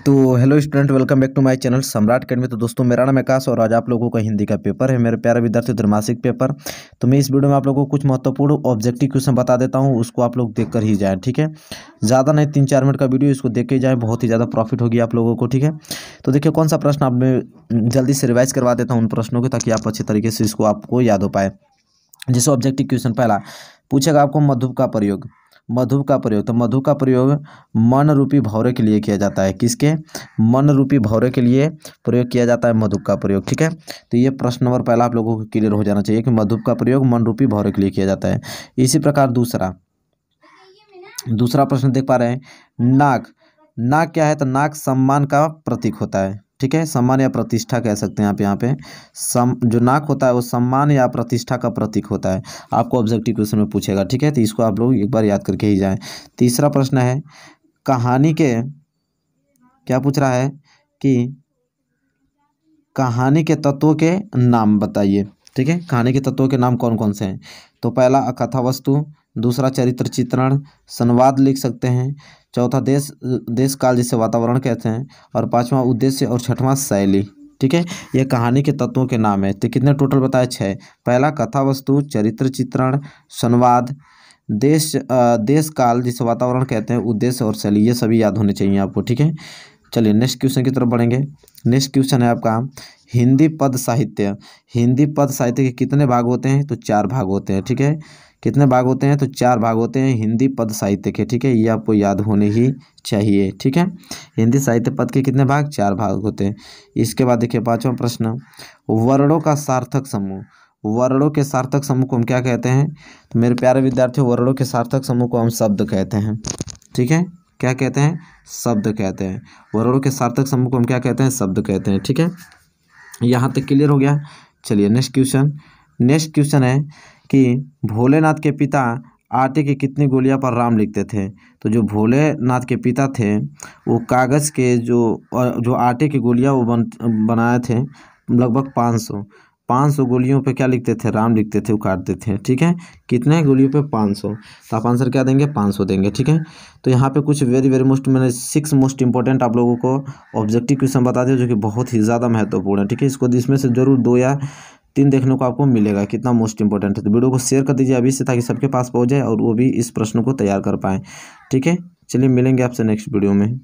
तो hello student, welcome back to my channel Samrat academy. तो दोस्तों, मेरा नाम आकाश और आज आप लोगों का हिंदी का पेपर है, मेरे प्यारे विद्यार्थी, त्रैमासिक पेपर। तो मैं इस वीडियो में आप लोगों को कुछ महत्वपूर्ण ऑब्जेक्टिव क्वेश्चन बता देता हूं, उसको आप लोग देख कर ही जाएं, ठीक है। ज़्यादा नहीं, 3-4 मिनट का वीडियो, इसको देख के जाएँ, बहुत ही ज़्यादा प्रॉफिट होगी आप लोगों को, ठीक है। तो देखिए कौन सा प्रश्न आपने जल्दी से रिवाइज करवा देता हूँ उन प्रश्नों को, ताकि आप अच्छे तरीके से इसको आपको याद हो पाए। जैसे ऑब्जेक्टिव क्वेश्चन पहला पूछेगा आपको, मधु का प्रयोग। मधु का प्रयोग, तो मधु का प्रयोग मन रूपी भौरे के लिए किया जाता है। किसके? मन रूपी भौरे के लिए प्रयोग किया जाता है मधु का प्रयोग, ठीक है। तो ये प्रश्न नंबर पहला आप लोगों को क्लियर हो जाना चाहिए कि मधु का प्रयोग मन रूपी भौरे के लिए किया जाता है। इसी प्रकार दूसरा प्रश्न देख पा रहे हैं, नाक। नाक क्या है? तो नाक सम्मान का प्रतीक होता है, ठीक है। सम्मान या प्रतिष्ठा कह सकते हैं आप यहाँ पे। जो नाक होता है वो सम्मान या प्रतिष्ठा का प्रतीक होता है। आपको ऑब्जेक्टिव क्वेश्चन में पूछेगा, ठीक है। तो इसको आप लोग एक बार याद करके ही जाएं। तीसरा प्रश्न है, कहानी के क्या पूछ रहा है कि कहानी के तत्वों के नाम बताइए, ठीक है। कहानी के तत्वों के नाम कौन कौन से हैं? तो पहला कथा वस्तु, दूसरा चरित्र चित्रण, संवाद लिख सकते हैं, चौथा देश काल जिसे वातावरण कहते हैं, और पांचवा उद्देश्य, और छठवां शैली, ठीक है। ये कहानी के तत्वों के नाम है। तो कितने टोटल बताए? 6। पहला कथा वस्तु, चरित्र चित्रण, संवाद, देश काल जिसे वातावरण कहते हैं, उद्देश्य और शैली, ये सभी याद होने चाहिए आपको, ठीक है। चलिए नेक्स्ट क्वेश्चन की तरफ बढ़ेंगे। नेक्स्ट क्वेश्चन है आपका, हिंदी पद साहित्य। हिंदी पद साहित्य के कितने भाग होते हैं? तो 4 भाग होते हैं, ठीक है। कितने भाग होते हैं? तो 4 भाग होते हैं हिंदी पद साहित्य के, ठीक है। ये आपको याद होने ही चाहिए, ठीक है। हिंदी साहित्य पद के कितने भाग? 4 भाग होते हैं। इसके बाद देखिए 5वां प्रश्न, वर्णों का सार्थक समूह। वर्णों के सार्थक समूह को हम क्या कहते हैं? तो मेरे प्यारे विद्यार्थियों, वर्णों के सार्थक समूह को हम शब्द कहते हैं, ठीक है। क्या कहते हैं? शब्द कहते हैं। वर्णों के सार्थक समूह को हम क्या कहते हैं? शब्द कहते हैं, ठीक है। यहाँ तक क्लियर हो गया। चलिए नेक्स्ट क्वेश्चन। नेक्स्ट क्वेश्चन है कि भोलेनाथ के पिता आटे की कितनी गोलियां पर राम लिखते थे? तो जो भोलेनाथ के पिता थे वो कागज़ के जो आटे की गोलियां वो बनाए थे, लगभग 500 गोलियों पे क्या लिखते थे? राम लिखते थे, वो काटते थे, ठीक है। कितने गोलियों पे? 500। तो आप आंसर क्या देंगे? 500 देंगे, ठीक है। तो यहाँ पे कुछ वेरी मोस्ट, मैंने 6 मोस्ट इंपॉर्टेंट आप लोगों को ऑब्जेक्टिव क्वेश्चन बता दिया, जो कि बहुत ही ज़्यादा महत्वपूर्ण है, ठीक है। इसमें से जरूर 2 या 3 देखने को आपको मिलेगा, कितना मोस्ट इंपॉर्टेंट है। तो वीडियो को शेयर कर दीजिए अभी से, ताकि सबके पास पहुँच जाए और वो भी इस प्रश्न को तैयार कर पाएँ, ठीक है। चलिए मिलेंगे आपसे नेक्स्ट वीडियो में।